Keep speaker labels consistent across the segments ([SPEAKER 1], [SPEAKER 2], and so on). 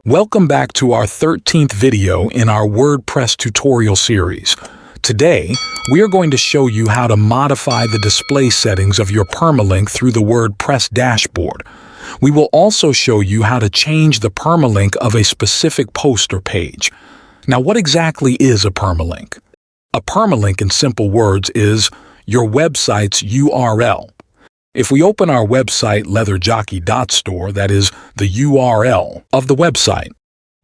[SPEAKER 1] Welcome back to our 13th video in our WordPress tutorial series. Today, we are going to show you how to modify the display settings of your permalink through the WordPress dashboard. We will also show you how to change the permalink of a specific post or page. Now, what exactly is a permalink? A permalink, in simple words, is your website's URL. If we open our website leatherjockey.store, that is the URL of the website.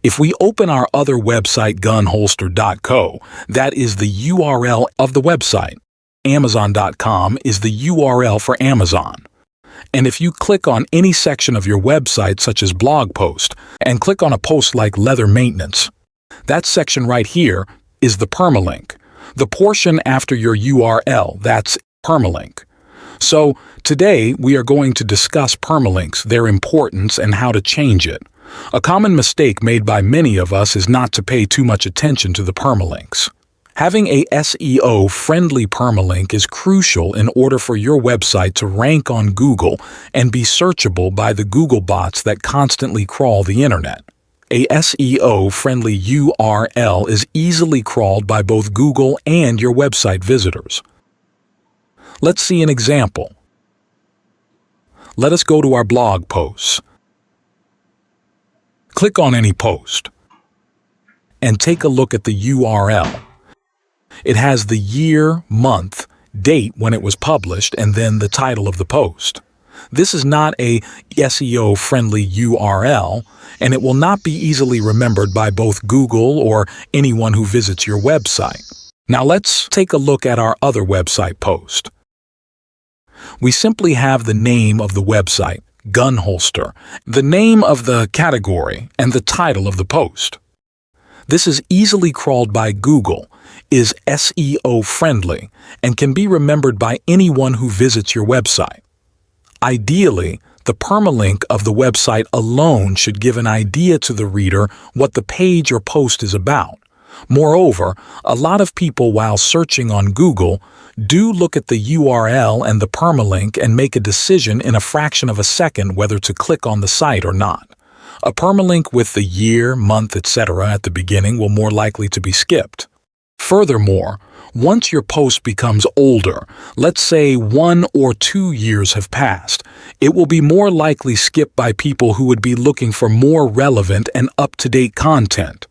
[SPEAKER 1] If we open our other website gunholster.co, that is the URL of the website. Amazon.com is the URL for Amazon. And if you click on any section of your website, such as blog post, and click on a post like leather maintenance, that section right here is the permalink. The portion after your URL, that's permalink. So, today we are going to discuss permalinks, their importance, and how to change it. A common mistake made by many of us is not to pay too much attention to the permalinks. Having a SEO-friendly permalink is crucial in order for your website to rank on Google and be searchable by the Google bots that constantly crawl the internet. A SEO-friendly URL is easily crawled by both Google and your website visitors. Let's see an example. Let us go to our blog posts. Click on any post and take a look at the URL. It has the year, month, date when it was published, and then the title of the post. This is not a SEO-friendly URL, and it will not be easily remembered by both Google or anyone who visits your website. Now let's take a look at our other website post. We simply have the name of the website, Gun Holster, the name of the category, and the title of the post. This is easily crawled by Google, is SEO-friendly, and can be remembered by anyone who visits your website. Ideally, the permalink of the website alone should give an idea to the reader what the page or post is about. Moreover, a lot of people, while searching on Google, do look at the URL and the permalink and make a decision in a fraction of a second whether to click on the site or not. A permalink with the year, month, etc. at the beginning will more likely to be skipped. Furthermore, once your post becomes older, let's say 1 or 2 years have passed, it will be more likely skipped by people who would be looking for more relevant and up-to-date content.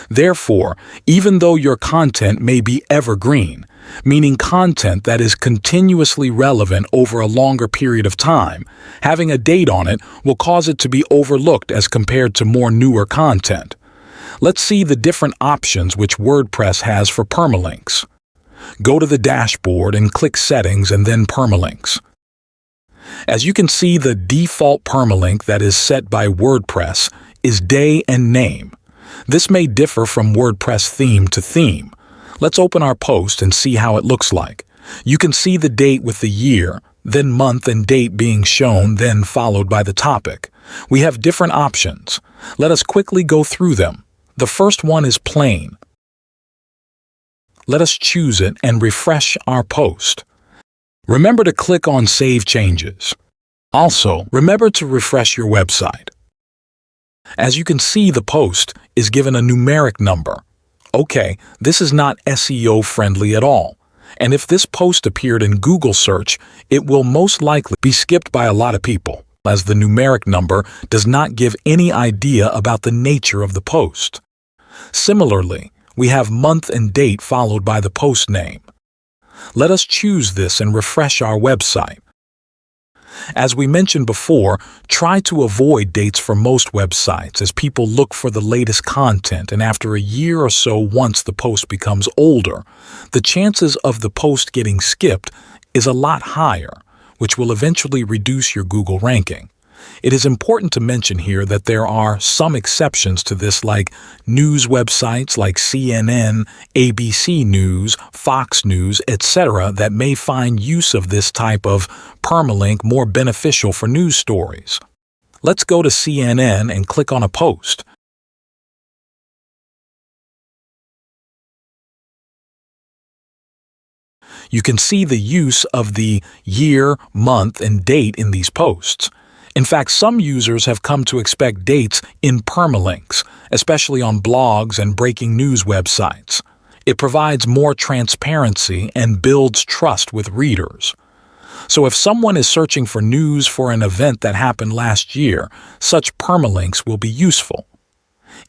[SPEAKER 1] Therefore, even though your content may be evergreen, meaning content that is continuously relevant over a longer period of time, having a date on it will cause it to be overlooked as compared to more newer content. Let's see the different options which WordPress has for permalinks. Go to the dashboard and click Settings and then Permalinks. As you can see, the default permalink that is set by WordPress is day and name. This may differ from WordPress theme to theme. Let's open our post and see how it looks like. You can see the date with the year, then month and date being shown, then followed by the topic. We have different options. Let us quickly go through them. The first one is plain. Let us choose it and refresh our post. Remember to click on Save Changes. Also, remember to refresh your website. As you can see, the post is given a numeric number. Okay, this is not SEO friendly at all. And if this post appeared in Google search, it will most likely be skipped by a lot of people, as the numeric number does not give any idea about the nature of the post. Similarly, we have month and date followed by the post name. Let us choose this and refresh our website. As we mentioned before, try to avoid dates for most websites as people look for the latest content, and after a year or so, once the post becomes older, the chances of the post getting skipped is a lot higher, which will eventually reduce your Google ranking. It is important to mention here that there are some exceptions to this, like news websites like CNN, ABC News, Fox News, etc. that may find use of this type of permalink more beneficial for news stories. Let's go to CNN and click on a post. You can see the use of the year, month, and date in these posts. In fact, some users have come to expect dates in permalinks, especially on blogs and breaking news websites. It provides more transparency and builds trust with readers. So if someone is searching for news for an event that happened last year, such permalinks will be useful.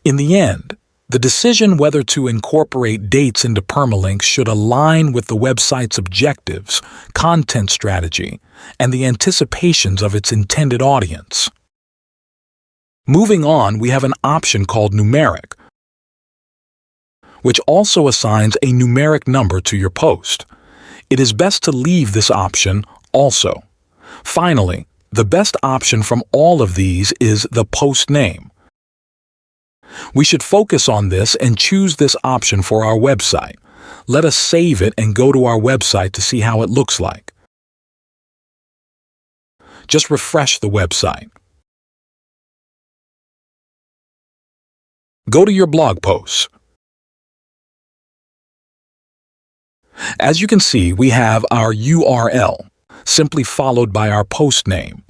[SPEAKER 1] In the end, the decision whether to incorporate dates into permalinks should align with the website's objectives, content strategy, and the anticipations of its intended audience. Moving on, we have an option called numeric, which also assigns a numeric number to your post. It is best to leave this option also. Finally, the best option from all of these is the post name. We should focus on this and choose this option for our website. Let us save it and go to our website to see how it looks like. Just refresh the website. Go to your blog posts. As you can see, we have our URL, simply followed by our post name.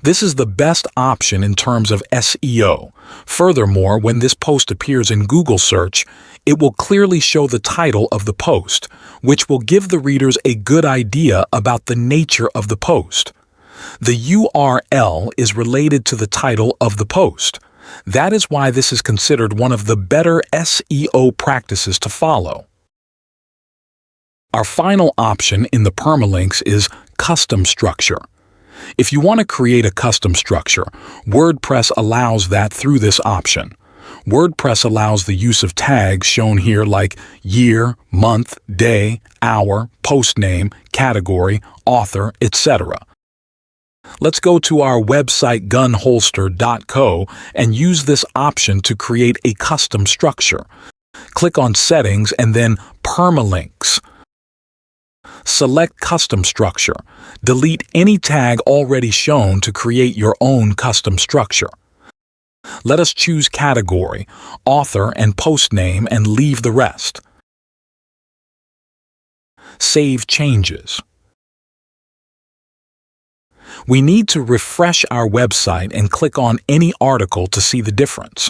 [SPEAKER 1] This is the best option in terms of SEO. Furthermore, when this post appears in Google search, it will clearly show the title of the post, which will give the readers a good idea about the nature of the post. The URL is related to the title of the post. That is why this is considered one of the better SEO practices to follow. Our final option in the permalinks is custom structure. If you want to create a custom structure, WordPress allows that through this option. WordPress allows the use of tags shown here like year, month, day, hour, post name, category, author, etc. Let's go to our website gunholster.co and use this option to create a custom structure. Click on Settings and then Permalinks. Select Custom Structure. Delete any tag already shown to create your own custom structure. Let us choose Category, Author, and Post Name and leave the rest. Save changes. We need to refresh our website and click on any article to see the difference.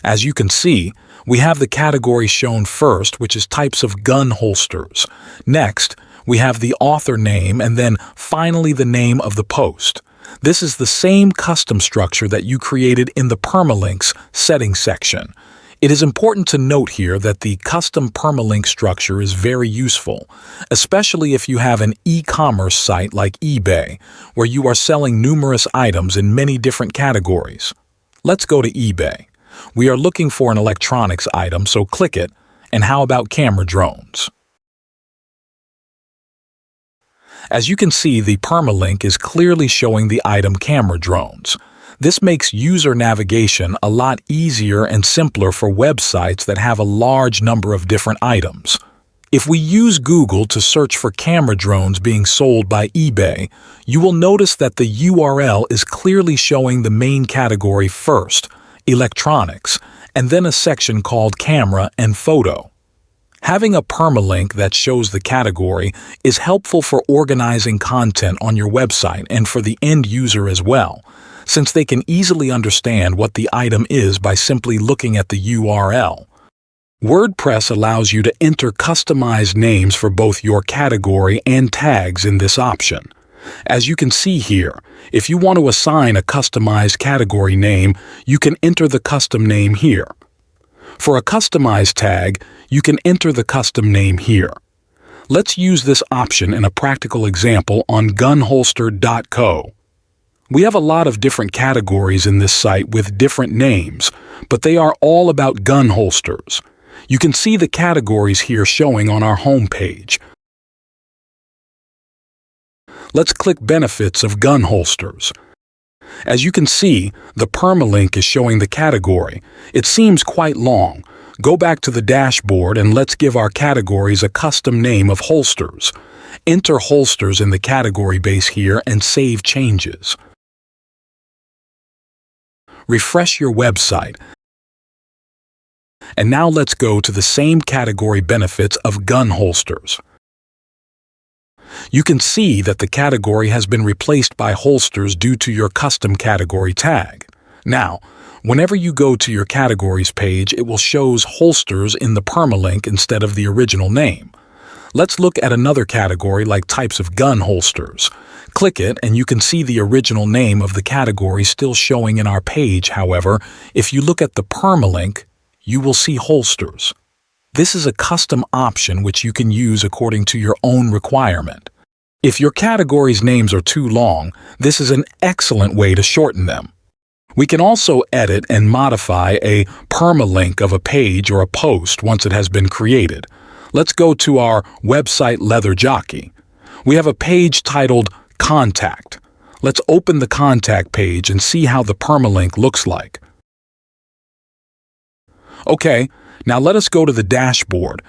[SPEAKER 1] As you can see, we have the category shown first, which is types of gun holsters. Next, we have the author name and then finally the name of the post. This is the same custom structure that you created in the Permalinks settings section. It is important to note here that the custom permalink structure is very useful, especially if you have an e-commerce site like eBay, where you are selling numerous items in many different categories. Let's go to eBay. We are looking for an electronics item, so click it. And how about camera drones? As you can see, the permalink is clearly showing the item camera drones. This makes user navigation a lot easier and simpler for websites that have a large number of different items. If we use Google to search for camera drones being sold by eBay, you will notice that the URL is clearly showing the main category first, electronics, and then a section called camera and photo. Having a permalink that shows the category is helpful for organizing content on your website and for the end user as well, since they can easily understand what the item is by simply looking at the URL. WordPress allows you to enter customized names for both your category and tags in this option. As you can see here, if you want to assign a customized category name, you can enter the custom name here. For a customized tag, you can enter the custom name here. Let's use this option in a practical example on gunholster.co. We have a lot of different categories in this site with different names, but they are all about gun holsters. You can see the categories here showing on our home page. Let's click Benefits of gun holsters. As you can see, the permalink is showing the category. It seems quite long. Go back to the dashboard and let's give our categories a custom name of holsters. Enter holsters in the category base here and save changes. Refresh your website. And now let's go to the same category benefits of gun holsters. You can see that the category has been replaced by holsters due to your custom category tag. Now, whenever you go to your categories page, it will show holsters in the permalink instead of the original name. Let's look at another category like types of gun holsters. Click it and you can see the original name of the category still showing in our page. However, if you look at the permalink, you will see holsters. This is a custom option which you can use according to your own requirement. If your categories' names are too long, this is an excellent way to shorten them. We can also edit and modify a permalink of a page or a post once it has been created. Let's go to our website Leather Jockey. We have a page titled Contact. Let's open the contact page and see how the permalink looks like. Okay, now let us go to the dashboard.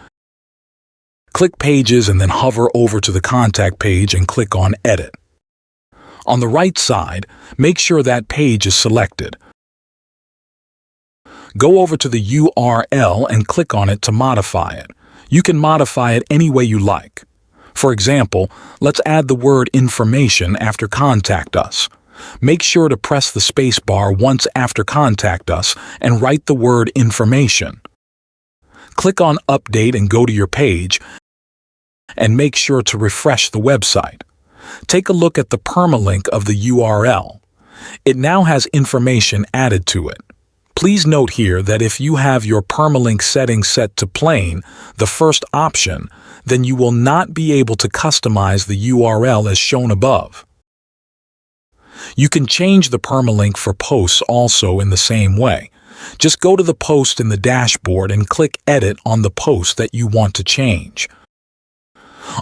[SPEAKER 1] Click Pages and then hover over to the contact page and click on Edit. On the right side, make sure that page is selected. Go over to the URL and click on it to modify it. You can modify it any way you like. For example, let's add the word information after Contact Us. Make sure to press the space bar once after Contact Us and write the word information. Click on Update and go to your page and make sure to refresh the website. Take a look at the permalink of the URL. It now has information added to it. Please note here that if you have your permalink settings set to plain, the first option, then you will not be able to customize the URL as shown above. You can change the permalink for posts also in the same way. Just go to the post in the dashboard and click Edit on the post that you want to change.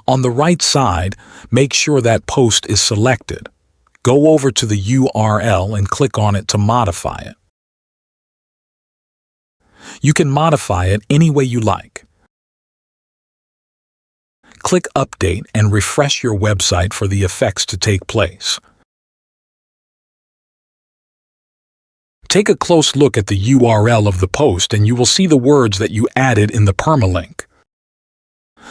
[SPEAKER 1] On the right side, make sure that post is selected. Go over to the URL and click on it to modify it. You can modify it any way you like. Click Update and refresh your website for the effects to take place. Take a close look at the URL of the post and you will see the words that you added in the permalink.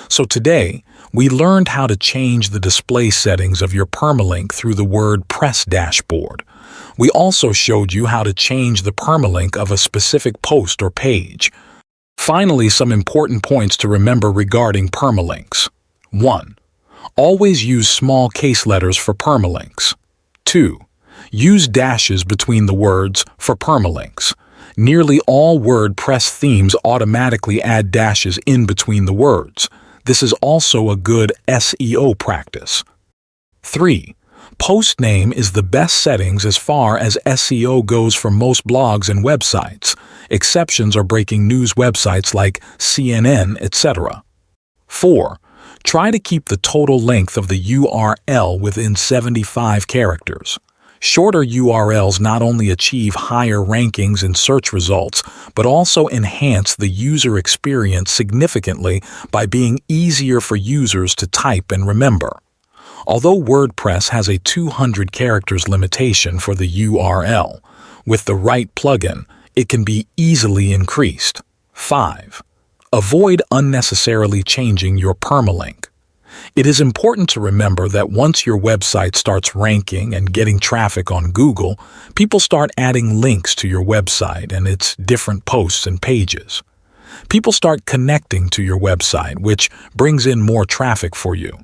[SPEAKER 1] So today, we learned how to change the display settings of your permalink through the WordPress dashboard. We also showed you how to change the permalink of a specific post or page. Finally, some important points to remember regarding permalinks. 1. Always use small case letters for permalinks. 2. Use dashes between the words for permalinks. Nearly all WordPress themes automatically add dashes in between the words. This is also a good SEO practice. 3. Post name is the best settings as far as SEO goes for most blogs and websites. Exceptions are breaking news websites like CNN, etc. 4. Try to keep the total length of the URL within 75 characters. Shorter URLs not only achieve higher rankings in search results, but also enhance the user experience significantly by being easier for users to type and remember. Although WordPress has a 200 characters limitation for the URL, with the right plugin, it can be easily increased. 5. Avoid unnecessarily changing your permalink. It is important to remember that once your website starts ranking and getting traffic on Google, people start adding links to your website and its different posts and pages. People start connecting to your website, which brings in more traffic for you.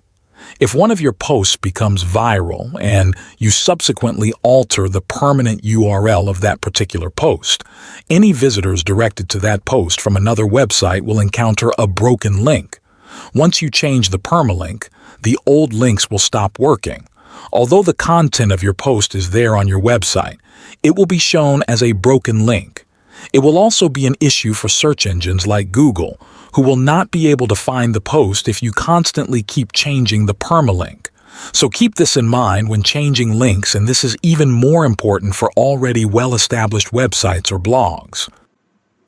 [SPEAKER 1] If one of your posts becomes viral and you subsequently alter the permanent URL of that particular post, any visitors directed to that post from another website will encounter a broken link. Once you change the permalink, the old links will stop working. Although the content of your post is there on your website, it will be shown as a broken link. It will also be an issue for search engines like Google, who will not be able to find the post if you constantly keep changing the permalink. So keep this in mind when changing links, and this is even more important for already well-established websites or blogs.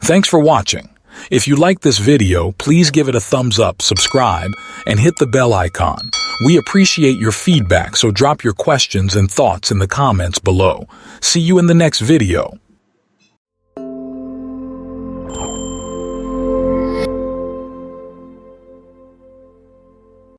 [SPEAKER 1] Thanks for watching. If you like this video, please give it a thumbs up, subscribe, and hit the bell icon. We appreciate your feedback, so drop your questions and thoughts in the comments below. See you in the next video.